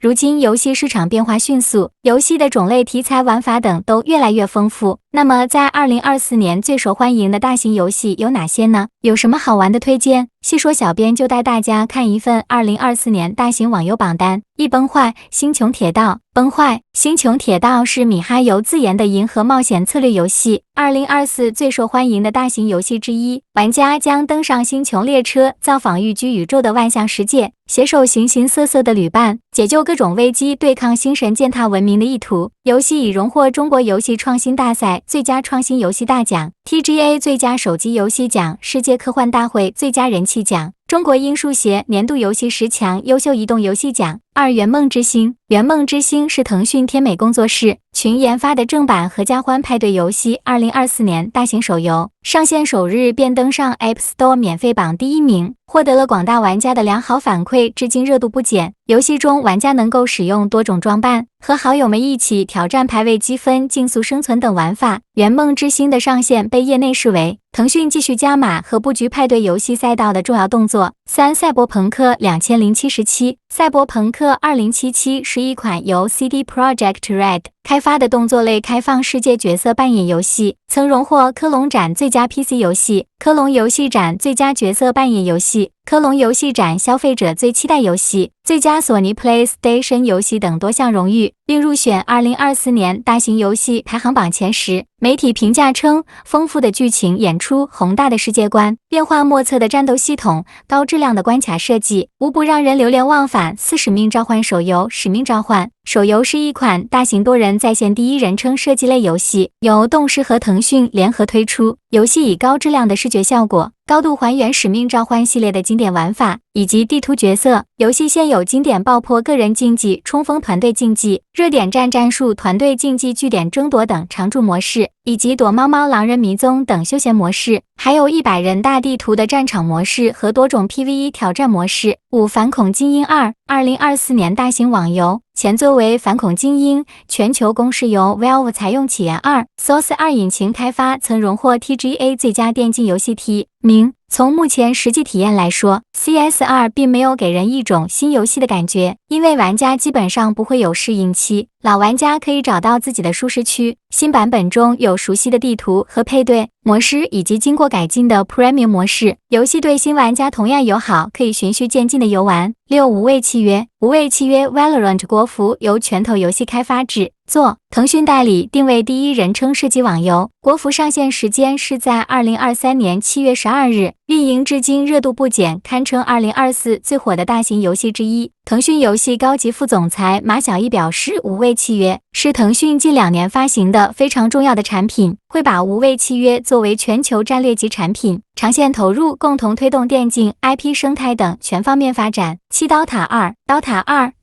如今游戏市场变化迅速，游戏的种类、题材、玩法等都越来越丰富。那么在2024年最受欢迎的大型游戏有哪些呢？有什么好玩的推荐？细说小编就带大家看一份2024年大型网游榜单。一崩坏，星穹铁道。崩坏，星穹铁道是米哈游自研的银河冒险策略游戏，2024最受欢迎的大型游戏之一。玩家将登上星穹列车，造访寓居宇宙的万象世界，携手形形色色的旅伴，解救各种危机，对抗星神践踏文明的意图。游戏已荣获中国游戏创新大赛最佳创新游戏大奖、TGA 最佳手机游戏奖、世界科幻大会最佳人气奖、中国英书协年度游戏10强优秀移动游戏奖。圆梦之星。圆梦之星是腾讯天美工作室群研发的正版合家欢派对游戏，2024年大型手游上线首日便登上 App Store 免费榜第1名，获得了广大玩家的良好反馈，至今热度不减。游戏中玩家能够使用多种装扮，和好友们一起挑战排位积分、竞速生存等玩法。圆梦之星的上线被业内视为腾讯继续加码和布局派对游戏赛道的重要动作。赛博朋克2077。赛博朋克2077是一款由 CD Projekt Red 开发的动作类开放世界角色扮演游戏，曾荣获科隆展最佳 PC 游戏、科隆游戏展最佳角色扮演游戏、科隆游戏展消费者最期待游戏、最佳索尼 PlayStation 游戏等多项荣誉，并入选2024年大型游戏排行榜前10。媒体评价称，丰富的剧情演出、宏大的世界观、变化莫测的战斗系统、高质量的关卡设计，无不让人流连忘返。使命召唤手游。使命召唤手游是一款大型多人在线第一人称射击类游戏，由动视和腾讯联合推出。游戏以高质量的视觉效果，高度还原使命召唤系列的经典玩法以及地图角色。游戏现有经典爆破个人竞技、冲锋团队竞技、热点战术、团队竞技、据点争夺等常驻模式，以及躲猫猫、狼人迷踪等休闲模式，还有100人大地图的战场模式和多种 PVE 挑战模式。反恐精英2。2024年大型网游前作为反恐精英，全球公式由 Valve 采用起源2 Source 2引擎开发，曾荣获 TGA 最佳电竞游戏提名。从目前实际体验来说， CS2 并没有给人一种新游戏的感觉，因为玩家基本上不会有适应期，老玩家可以找到自己的舒适区。新版本中有熟悉的地图和配对模式，以及经过改进的 Premium 模式，游戏对新玩家同样友好，可以循序渐进的游玩。无畏契约。无畏契约 Valorant 国服由拳头游戏开发制作，腾讯代理，定位第一人称射击网游。国服上线时间是在2023年7月12日，运营至今热度不减，堪称2024最火的大型游戏之一。腾讯游戏高级副总裁马晓一表示，无畏契约是腾讯近2年发行的非常重要的产品，会把无畏契约作为全球战略级产品，长线投入，共同推动电竞 IP 生态等全方面发展。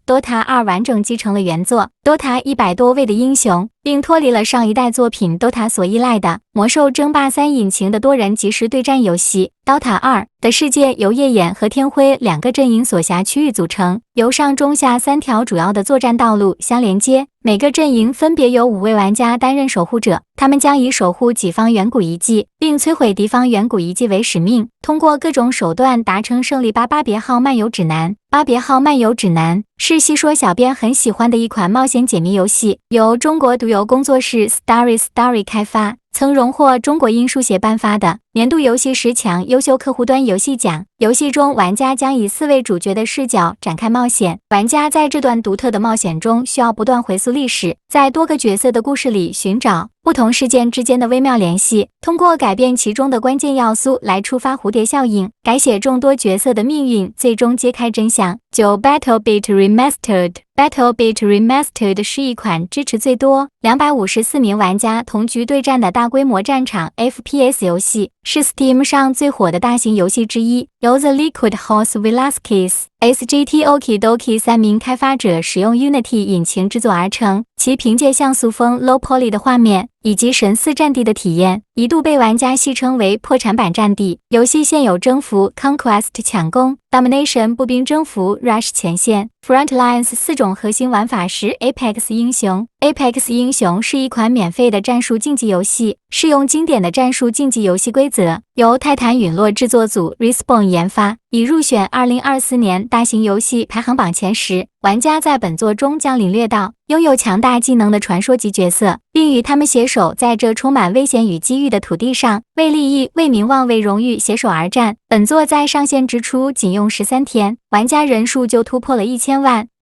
DOTA 2完整继承了原作 DOTA 100多位的英雄，并脱离了上一代作品 DOTA 所依赖的魔兽争霸3引擎的多人即时对战游戏。DOTA 2的世界由夜眼和天辉2个阵营所辖区域组成，由上中下3条主要的作战道路相连接，每个阵营分别由5位玩家担任守护者，他们将以守护己方远古遗迹并摧毁敌方远古遗迹为使命，通过各种手段达成胜利。巴别号漫游指南。巴别号漫游指南是细说小编很喜欢的一款冒险解谜游戏，由中国独游工作室 Starry 开发，曾荣获中国英书协颁发的年度游戏10强优秀客户端游戏奖。游戏中玩家将以4位主角的视角展开冒险，玩家在这段独特的冒险中需要不断回溯历史，在多个角色的故事里寻找不同事件之间的微妙联系，通过改变其中的关键要素来触发蝴蝶效应，改写众多角色的命运，最终揭开真相。BattleBit Remastered。BattleBit Remastered 是一款支持最多254名玩家同局对战的大规模战场 FPS 游戏，是 Steam 上最火的大型游戏之一，由 The Liquid Horse Velasquez、SGT Okidoki 3名开发者使用 Unity 引擎制作而成，其凭借像素风 Low Poly 的画面以及神似战地的体验，一度被玩家戏称为破产版战地。游戏现有征服 Conquest 抢攻、Domination 步兵征服、Rush 前线、Frontlines 4种核心玩法时 Apex 英雄。Apex 英雄是一款免费的战术竞技游戏，适用经典的战术竞技游戏规则。则，由泰坦陨落制作组 Respawn 研发，已入选2024年大型游戏排行榜前10。玩家在本作中将领略到拥有强大技能的传说级角色，并与他们携手在这充满危险与机遇的土地上，为利益、为名望、为荣誉携手而战。本作在上线之初仅用13天，玩家人数就突破了1000万。